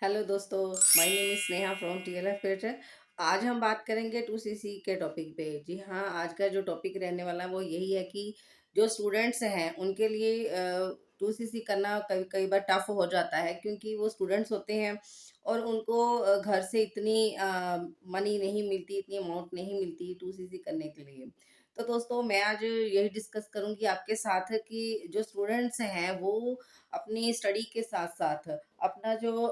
Hello दोस्तों, my name is Sneha from TLF creator. आज हम बात करेंगे 2सीसी के टॉपिक पे। जी हाँ, आज का जो टॉपिक रहने वाला है वो यही है कि जो स्टूडेंट्स हैं उनके लिए 2सीसी करना कई कई बार टफ हो जाता है, क्योंकि वो स्टूडेंट्स होते हैं और उनको घर से इतनी मनी नहीं मिलती, इतनी अमाउंट नहीं मिलती 2सीसी करने के लिए। तो दोस्तों, मैं आज यही डिस्कस करूंगी आपके साथ कि जो स्टूडेंट्स हैं वो अपनी स्टडी के साथ साथ अपना जो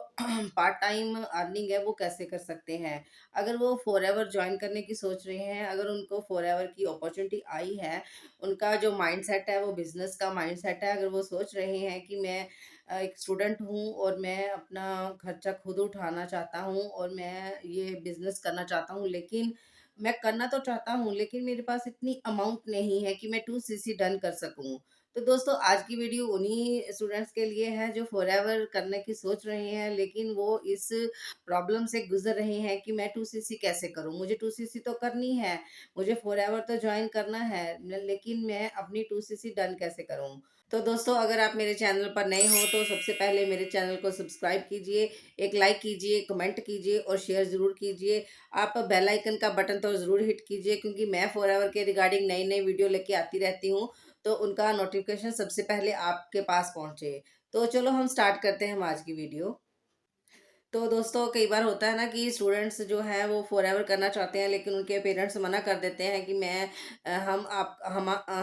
पार्ट टाइम अर्निंग है वो कैसे कर सकते हैं। अगर वो फॉरएवर जॉइन करने की सोच रहे हैं, अगर उनको फॉरएवर की अपॉर्चुनिटी आई है, उनका जो माइंडसेट है वो बिजनेस का माइंडसेट है, अगर वो सोच रहे हैं कि मैं एक स्टूडेंट हूँ और मैं अपना खर्चा खुद उठाना चाहता हूँ और मैं ये बिजनेस करना चाहता हूँ, लेकिन मैं करना तो चाहता हूँ लेकिन मेरे पास इतनी अमाउंट नहीं है कि मैं 2सीसी डन कर सकूँ। तो दोस्तों, आज की वीडियो उन्हीं स्टूडेंट्स के लिए है जो फॉरएवर करने की सोच रहे हैं, लेकिन वो इस प्रॉब्लम से गुजर रहे हैं कि मैं 2सीसी कैसे करूं। मुझे 2सीसी तो करनी है, मुझे फॉरएवर तो ज्वाइन करना है, लेकिन मैं अपनी 2सीसी डन कैसे करूं। तो दोस्तों, अगर आप मेरे चैनल पर नए हो तो सबसे पहले मेरे चैनल को सब्सक्राइब कीजिए, एक लाइक कीजिए, कमेंट कीजिए और शेयर ज़रूर कीजिए। आप बेल आइकन का बटन तो ज़रूर हिट कीजिए, क्योंकि मैं फॉरएवर के रिगार्डिंग नई नई वीडियो लेके आती रहती हूँ, तो उनका नोटिफिकेशन सबसे पहले आपके पास पहुंचे। तो चलो हम स्टार्ट करते हैं हम आज की वीडियो। तो दोस्तों, कई बार होता है ना कि स्टूडेंट्स जो हैं वो फॉरएवर करना चाहते हैं, लेकिन उनके पेरेंट्स मना कर देते हैं कि मैं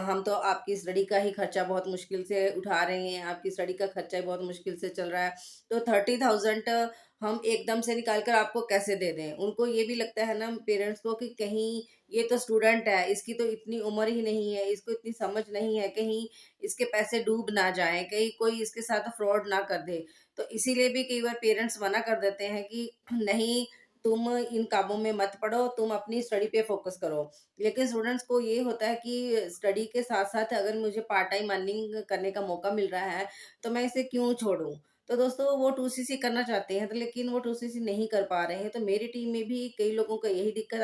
हम तो आपकी स्टडी का ही खर्चा बहुत मुश्किल से उठा रहे हैं, आपकी स्टडी का खर्चा ही बहुत मुश्किल से चल रहा है, तो 30,000 हम एकदम से निकाल कर आपको कैसे दे दें। उनको ये भी लगता है ना पेरेंट्स को कि कहीं ये तो स्टूडेंट है, इसकी तो इतनी उम्र ही नहीं है, इसको इतनी समझ नहीं है, कहीं इसके पैसे डूब ना जाएं, कहीं कोई इसके साथ फ्रॉड ना कर दे। तो इसीलिए भी कई बार पेरेंट्स मना कर देते हैं कि नहीं, तुम इन कामों में मत पड़ो, तुम अपनी स्टडी पे फोकस करो। लेकिन स्टूडेंट्स को ये होता है कि स्टडी के साथ साथ अगर मुझे पार्ट टाइम अर्निंग करने का मौका मिल रहा है, तो मैं इसे क्यों छोड़ूं। तो दोस्तों, वो 2सीसी करना चाहते हैं, तो लेकिन वो 2सीसी नहीं कर पा रहे हैं। तो मेरी टीम में भी कई लोगों को यही दिक्कत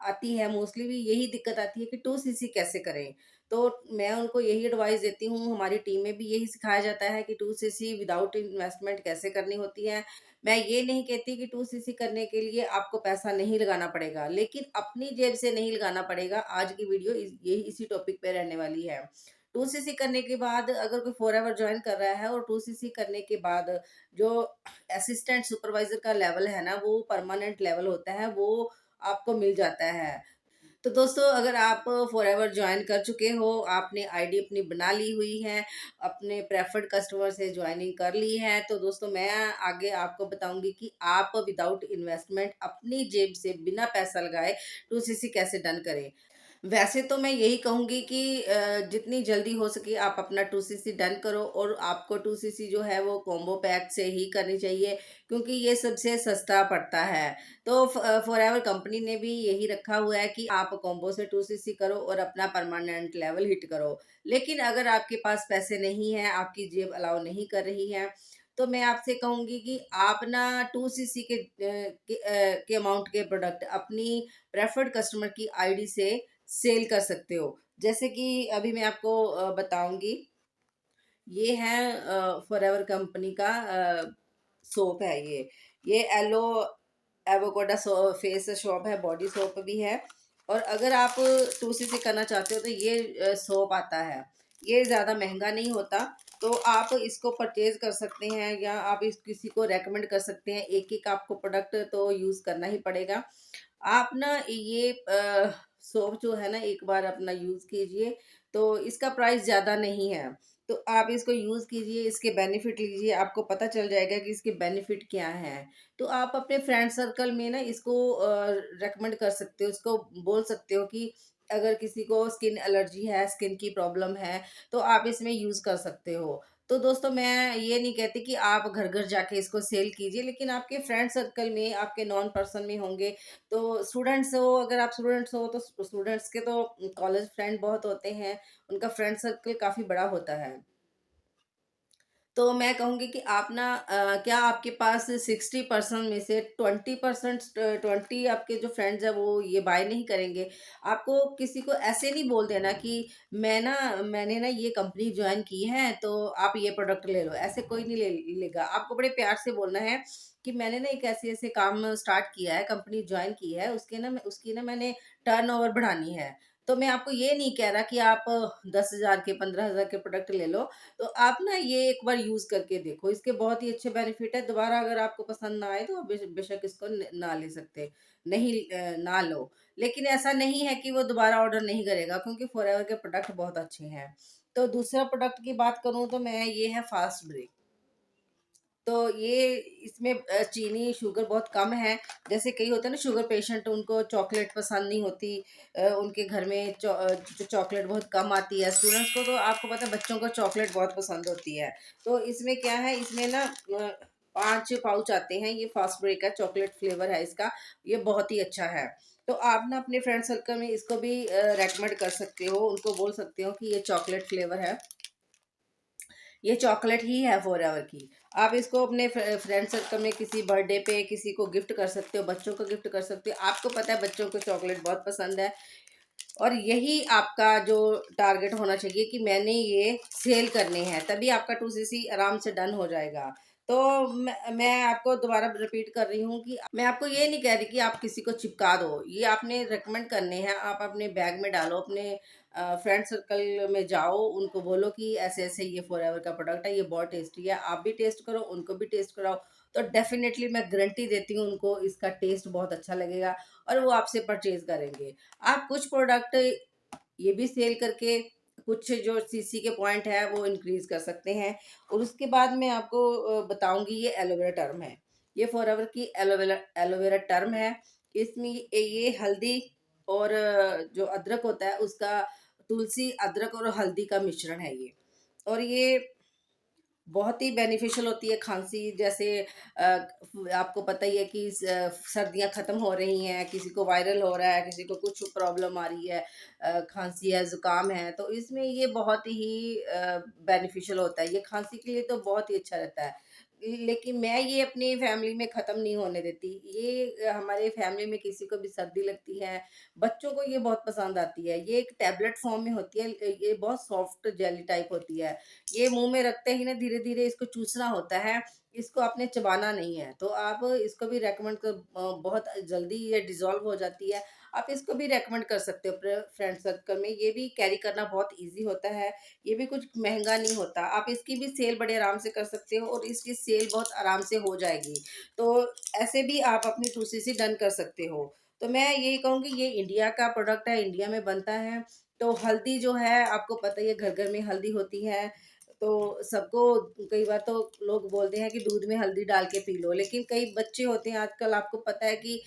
आती है, मोस्टली भी यही दिक्कत आती है कि 2सीसी कैसे करें। तो मैं उनको यही एडवाइस देती हूँ, हमारी टीम में भी यही सिखाया जाता है कि 2सीसी विदाउट इन्वेस्टमेंट कैसे करनी होती है। मैं ये नहीं कहती कि 2सीसी करने के लिए आपको पैसा नहीं लगाना पड़ेगा, लेकिन अपनी जेब से नहीं लगाना पड़ेगा। आज की वीडियो यही इसी टॉपिक पे रहने वाली है। 2सीसी करने के बाद अगर कोई फॉरएवर ज्वाइन कर रहा है और 2सीसी करने के बाद जो असिस्टेंट सुपरवाइजर का लेवल है ना, वो परमानेंट लेवल होता है, वो आपको मिल जाता है। तो दोस्तों, अगर आप फॉरएवर जॉइन कर चुके हो, आपने आईडी अपनी बना ली हुई है, अपने प्रेफर्ड कस्टमर से ज्वाइनिंग कर ली है, तो दोस्तों मैं आगे आपको बताऊंगी कि आप विदाउट इन्वेस्टमेंट अपनी जेब से बिना पैसा लगाए 2सीसी कैसे डन करें। वैसे तो मैं यही कहूँगी कि जितनी जल्दी हो सके आप अपना 2सीसी डन करो, और आपको 2सीसी जो है वो कॉम्बो पैक से ही करनी चाहिए, क्योंकि ये सबसे सस्ता पड़ता है। तो फॉरएवर कंपनी ने भी यही रखा हुआ है कि आप कॉम्बो से 2सीसी करो और अपना परमानेंट लेवल हिट करो। लेकिन अगर आपके पास पैसे नहीं हैं, आपकी जेब अलाउ नहीं कर रही है, तो मैं आपसे कहूँगी कि आप ना 2सीसी के अमाउंट के प्रोडक्ट अपनी प्रेफर्ड कस्टमर की आईडी से सेल कर सकते हो। जैसे कि अभी मैं आपको बताऊँगी, ये है फॉरएवर कंपनी का सोप है ये। ये एलो एवोकाडो फेस सोप है, बॉडी सोप भी है। और अगर आप 2सीसी करना चाहते हो तो ये सोप आता है। ये ज़्यादा महँगा नहीं होता, तो आप इसको परचेज़ कर सकते हैं या आप इस किसी को रेकमेंड कर सकते हैं। एक-एक आपको प्रोडक्ट तो यूज़ करना ही पड़ेगा। आप ना ये सोप जो है ना, एक बार अपना यूज़ कीजिए, तो इसका प्राइस ज़्यादा नहीं है। तो आप इसको यूज़ कीजिए, इसके बेनिफिट लीजिए, आपको पता चल जाएगा कि इसके बेनिफिट क्या हैं। तो आप अपने फ्रेंड सर्कल में ना इसको रेकमेंड कर सकते हो, इसको बोल सकते हो कि अगर किसी को स्किन एलर्जी है, स्किन की प्रॉब्लम है, तो आप इसमें यूज़ कर सकते हो। तो दोस्तों, मैं ये नहीं कहती कि आप घर-घर जाके इसको सेल कीजिए, लेकिन आपके फ्रेंड सर्कल में, आपके नॉन पर्सन में होंगे, तो स्टूडेंट्स हो, अगर आप स्टूडेंट्स हो तो स्टूडेंट्स के तो कॉलेज फ्रेंड बहुत होते हैं, उनका फ्रेंड सर्कल काफ़ी बड़ा होता है। तो मैं कहूँगी कि आप ना क्या आपके पास 60% में से 20%, 20 आपके जो फ्रेंड्स हैं वो ये बाय नहीं करेंगे। आपको किसी को ऐसे नहीं बोल देना कि मैंने ना ये कंपनी जॉइन की है तो आप ये प्रोडक्ट ले लो, ऐसे कोई नहीं लेगा। आपको बड़े प्यार से बोलना है कि मैंने ना एक ऐसे ऐसे काम स्टार्ट किया है, कंपनी जॉइन की है, उसकी ना मैंने टर्नओवर बढ़ानी है। तो मैं आपको ये नहीं कह रहा कि आप 10,000 के 15,000 के प्रोडक्ट ले लो। तो आप ना ये एक बार यूज़ करके देखो, इसके बहुत ही अच्छे बेनिफिट है। दोबारा अगर आपको पसंद ना आए तो आप बेशक इसको ना ले सकते, नहीं ना लो। लेकिन ऐसा नहीं है कि वो दोबारा ऑर्डर नहीं करेगा, क्योंकि फॉरएवर के प्रोडक्ट बहुत अच्छे हैं। तो दूसरा प्रोडक्ट की बात करूँ तो मैं ये है फास्ट ब्रेक। तो ये इसमें चीनी, शुगर बहुत कम है। जैसे कई होते हैं ना शुगर पेशेंट, उनको चॉकलेट पसंद नहीं होती, उनके घर में जो चॉकलेट बहुत कम आती है। स्टूडेंट्स को तो आपको पता है बच्चों को चॉकलेट बहुत पसंद होती है। तो इसमें क्या है, इसमें ना 5 पाउच आते हैं। ये फास्ट ब्रेक है, चॉकलेट फ्लेवर है इसका। ये बहुत ही अच्छा है। तो आप ना अपने फ्रेंड सर्कल में इसको भी रेकमेंड कर सकते हो, उनको बोल सकते हो कि ये चॉकलेट फ्लेवर है, ये चॉकलेट ही है फॉरएवर की। आप इसको अपने फ्रेंड सर्कल में किसी बर्थडे पे किसी को गिफ्ट कर सकते हो, बच्चों को गिफ्ट कर सकते हो। आपको पता है बच्चों को चॉकलेट बहुत पसंद है, और यही आपका जो टारगेट होना चाहिए कि मैंने ये सेल करने हैं, तभी आपका 2cc आराम से डन हो जाएगा। तो मैं आपको दोबारा रिपीट कर रही हूँ कि मैं आपको ये नहीं कह रही कि आप किसी को चिपका दो, ये आपने रिकमेंड करने हैं। आप अपने बैग में डालो, अपने फ्रेंड सर्कल में जाओ, उनको बोलो कि ऐसे ऐसे ये फॉरएवर का प्रोडक्ट है, ये बहुत टेस्टी है, आप भी टेस्ट करो, उनको भी टेस्ट कराओ। तो डेफिनेटली मैं गारंटी देती हूँ उनको इसका टेस्ट बहुत अच्छा लगेगा और वो आपसे परचेज करेंगे। आप कुछ प्रोडक्ट ये भी सेल करके कुछ जो सीसी के पॉइंट है वो इंक्रीज कर सकते हैं। और उसके बाद मैं आपको बताऊंगी, ये एलोवेरा टर्म है, ये फॉरएवर की एलोवेरा एलोवेरा टर्म है। इसमें ये हल्दी और जो अदरक होता है उसका, तुलसी, अदरक और हल्दी का मिश्रण है ये। और ये बहुत ही बेनिफिशियल होती है। खांसी जैसे आपको पता ही है कि सर्दियाँ ख़त्म हो रही हैं, किसी को वायरल हो रहा है, किसी को कुछ प्रॉब्लम आ रही है, खांसी है, ज़ुकाम है, तो इसमें ये बहुत ही बेनिफिशियल होता है। ये खांसी के लिए तो बहुत ही अच्छा रहता है। लेकिन मैं ये अपनी फैमिली में ख़त्म नहीं होने देती। ये हमारे फैमिली में किसी को भी सर्दी लगती है, बच्चों को ये बहुत पसंद आती है। ये एक टैबलेट फॉर्म में होती है, ये बहुत सॉफ्ट जेली टाइप होती है। ये मुँह में रखते ही ना धीरे-धीरे इसको चूसना होता है, इसको आपने चबाना नहीं है। तो आप इसको भी रेकमेंड बहुत जल्दी ये डिज़ॉल्व हो जाती है। आप इसको भी रेकमेंड कर सकते हो अपने फ्रेंड सर्कल में, ये भी कैरी करना बहुत ईज़ी होता है, ये भी कुछ महँगा नहीं होता। आप इसकी भी सेल बड़े आराम से कर सकते हो और इसकी सेल बहुत आराम से हो जाएगी। तो ऐसे भी आप अपनी 2cc डन कर सकते हो। तो मैं यही कहूँगी, ये इंडिया का प्रोडक्ट है, इंडिया में बनता है। तो हल्दी जो है आपको पता ही है, घर-घर में हल्दी होती है। तो सबको, कई बार तो लोग बोलते हैं कि दूध में हल्दी डाल के पी लो, लेकिन कई बच्चे होते हैं आजकल, आपको पता है कि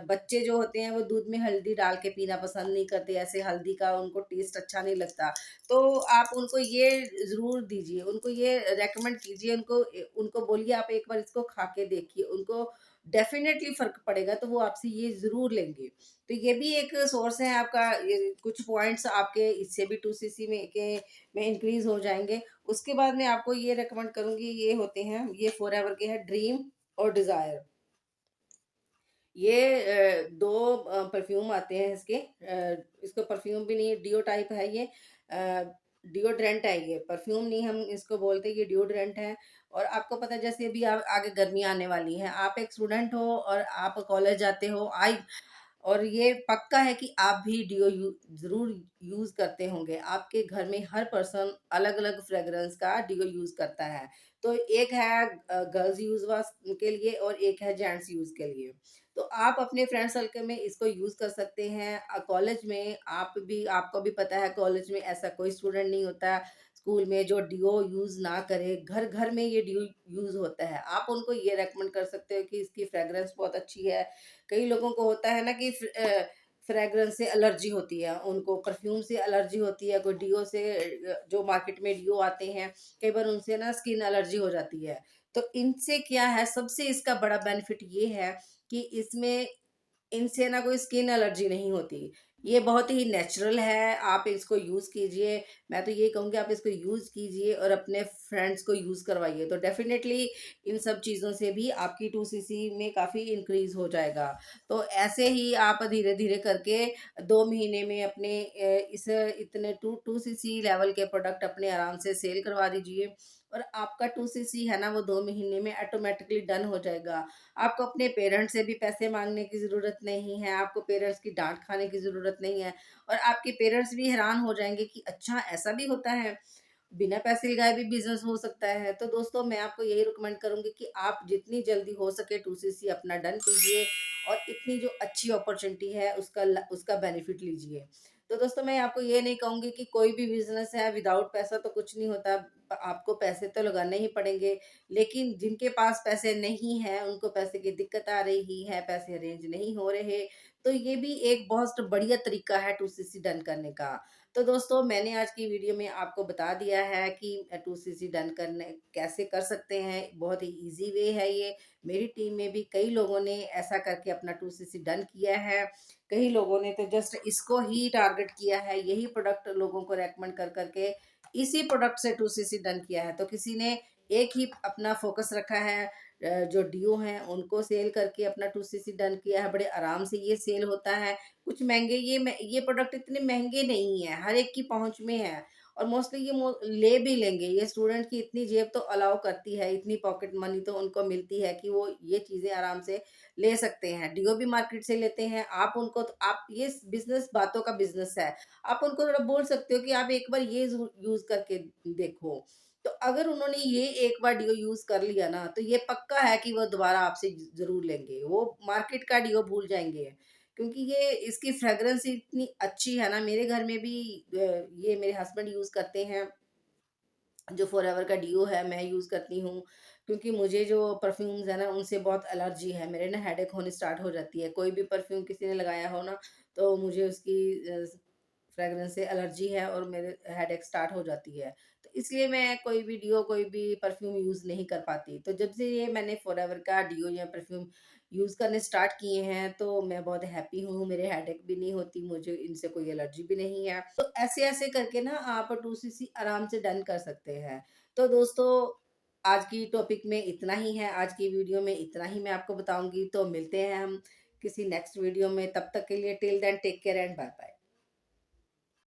बच्चे जो होते हैं वो दूध में हल्दी डाल के पीना पसंद नहीं करते, ऐसे हल्दी का उनको टेस्ट अच्छा नहीं लगता। तो आप उनको ये ज़रूर दीजिए, उनको ये रेकमेंड कीजिए, उनको बोलिए आप एक बार इसको खा के देखिए, उनको डेफ़िनेटली फ़र्क पड़ेगा, तो वो आपसे ये ज़रूर लेंगे। तो ये भी एक सोर्स है आपका, ये कुछ पॉइंट्स आपके इससे भी 2cc में इंक्रीज़ हो जाएँगे। उसके बाद मैं आपको ये रिकमेंड करूँगी, ये होते हैं, ये फॉरएवर के हैं ड्रीम और डिज़ायर। ये 2 परफ्यूम आते हैं इसके, इसको परफ्यूम भी नहीं, डिओ टाइप है ये, डिओड्रेंट है ये, परफ्यूम नहीं हम इसको बोलते, ये डिओड्रेंट है। और आपको पता है जैसे अभी आगे गर्मी आने वाली है, आप एक स्टूडेंट हो और आप कॉलेज जाते हो, आई और ये पक्का है कि आप भी डिओ ज़रूर यूज़ करते होंगे। आपके घर में हर पर्सन अलग-अलग फ्रेग्रेंस का डिओ यूज़ करता है। तो एक है गर्ल्स यूज़ के लिए और एक है जेंट्स यूज़ के लिए। तो आप अपने फ्रेंड सर्कल में इसको यूज़ कर सकते हैं। कॉलेज में आपको भी पता है, कॉलेज में ऐसा कोई स्टूडेंट नहीं होता, स्कूल में जो डिओ यूज़ ना करे। घर-घर में ये डिओ यूज़ होता है। आप उनको ये रेकमेंड कर सकते हो कि इसकी फ्रेग्रेंस बहुत अच्छी है। कई लोगों को होता है ना कि फ्रेग्रेंस से एलर्जी होती है, उनको परफ्यूम से एलर्जी होती है, कोई डिओ से, जो मार्केट में डिओ आते हैं, कई बार उनसे ना स्किन एलर्जी हो जाती है। तो इनसे क्या है, सबसे इसका बड़ा बेनिफिट ये है कि इसमें इनसे ना कोई स्किन एलर्जी नहीं होती। ये बहुत ही नेचुरल है, आप इसको यूज़ कीजिए। मैं तो ये कहूँगी आप इसको यूज़ कीजिए और अपने फ्रेंड्स को यूज़ करवाइए, तो डेफ़िनेटली इन सब चीज़ों से भी आपकी 2सीसी में काफ़ी इंक्रीज़ हो जाएगा। तो ऐसे ही आप धीरे-धीरे करके 2 महीने में अपने इस इतने 2सीसी लेवल के प्रोडक्ट अपने आराम से सेल करवा दीजिए और आपका 2सीसी है ना, वो 2 महीने में ऑटोमैटिकली डन हो जाएगा। आपको अपने पेरेंट्स से भी पैसे माँगने की ज़रूरत नहीं है, आपको पेरेंट्स की डाँट खाने की ज़रूरत नहीं है और आपके पेरेंट्स भी हैरान हो जाएँगे कि अच्छा ऐसा भी होता है, बिना पैसे लगाए भी बिज़नेस हो सकता है। तो दोस्तों मैं आपको यही रिकमेंड करूँगी कि आप जितनी जल्दी हो सके 2सीसी अपना डन कीजिए और इतनी जो अच्छी अपॉर्च्युनिटी है उसका बेनिफिट लीजिए। तो दोस्तों मैं आपको ये नहीं कहूँगी कि कोई भी बिज़नेस है विदाउट पैसा तो कुछ नहीं होता, आपको पैसे तो लगाने ही पड़ेंगे। लेकिन जिनके पास पैसे नहीं हैं, उनको पैसे की दिक्कत आ रही है, पैसे अरेंज नहीं हो रहे, तो ये भी एक बहुत बढ़िया तरीका है 2सीसी डन करने का। तो दोस्तों मैंने आज की वीडियो में आपको बता दिया है कि 2सीसी डन करने कैसे कर सकते हैं, बहुत ही ईज़ी वे है ये। मेरी टीम में भी कई लोगों ने ऐसा करके अपना 2सीसी डन किया है। कई लोगों ने तो जस्ट इसको ही टारगेट किया है, यही प्रोडक्ट लोगों को रेकमेंड कर करके इसी प्रोडक्ट से 2सीसी डन किया है। तो किसी ने एक ही अपना फ़ोकस रखा है, जो डीओ हैं उनको सेल करके अपना 2सीसी डन किया है, बड़े आराम से ये सेल होता है। कुछ महँगे ये प्रोडक्ट इतने महँगे नहीं हैं, हर एक की पहुँच में है और मोस्टली ये ले भी लेंगे। ये स्टूडेंट की इतनी जेब तो अलाउ करती है, इतनी पॉकेट मनी तो उनको मिलती है कि वो ये चीज़ें आराम से ले सकते हैं। डीओ भी मार्केट से लेते हैं, आप उनको तो आप ये बिज़नेस बातों का बिज़नेस है। आप उनको थोड़ा बोल सकते हो कि आप एक बार ये यूज़ करके देखो। तो अगर उन्होंने ये एक बार डीओ यूज़ कर लिया ना, तो ये पक्का है कि वो दोबारा आपसे ज़रूर लेंगे। वो मार्केट का डीओ भूल जाएँगे, क्योंकि ये इसकी फ्रेग्रेंस इतनी अच्छी है ना, मेरे घर में भी ये मेरे हस्बैंड यूज़ करते हैं। जो फॉरएवर का डीओ है मैं यूज़ करती हूँ, क्योंकि मुझे जो परफ्यूम्स है ना उनसे बहुत एलर्जी है, मेरे ना हेडेक होनी स्टार्ट हो जाती है। कोई भी परफ्यूम किसी ने लगाया हो ना, तो मुझे उसकी फ्रेग्रेंस से एलर्जी है और मेरे हेडेक स्टार्ट हो जाती है। तो इसलिए मैं कोई भी डीओ कोई भी परफ्यूम यूज़ नहीं कर पाती। तो जब से ये मैंने फॉरएवर का डीओ या परफ्यूम यूज़ करने स्टार्ट किए हैं, तो मैं बहुत हैप्पी हूँ, मेरे हेडेक भी नहीं होती, मुझे इनसे कोई एलर्जी भी नहीं है। तो ऐसे-ऐसे करके ना आप 2सीसी आराम से डन कर सकते हैं। तो दोस्तों आज की टॉपिक में इतना ही है, आज की वीडियो में इतना ही मैं आपको बताऊँगी। तो मिलते हैं हम किसी नेक्स्ट वीडियो में, तब तक के लिए till then take care and bye bye.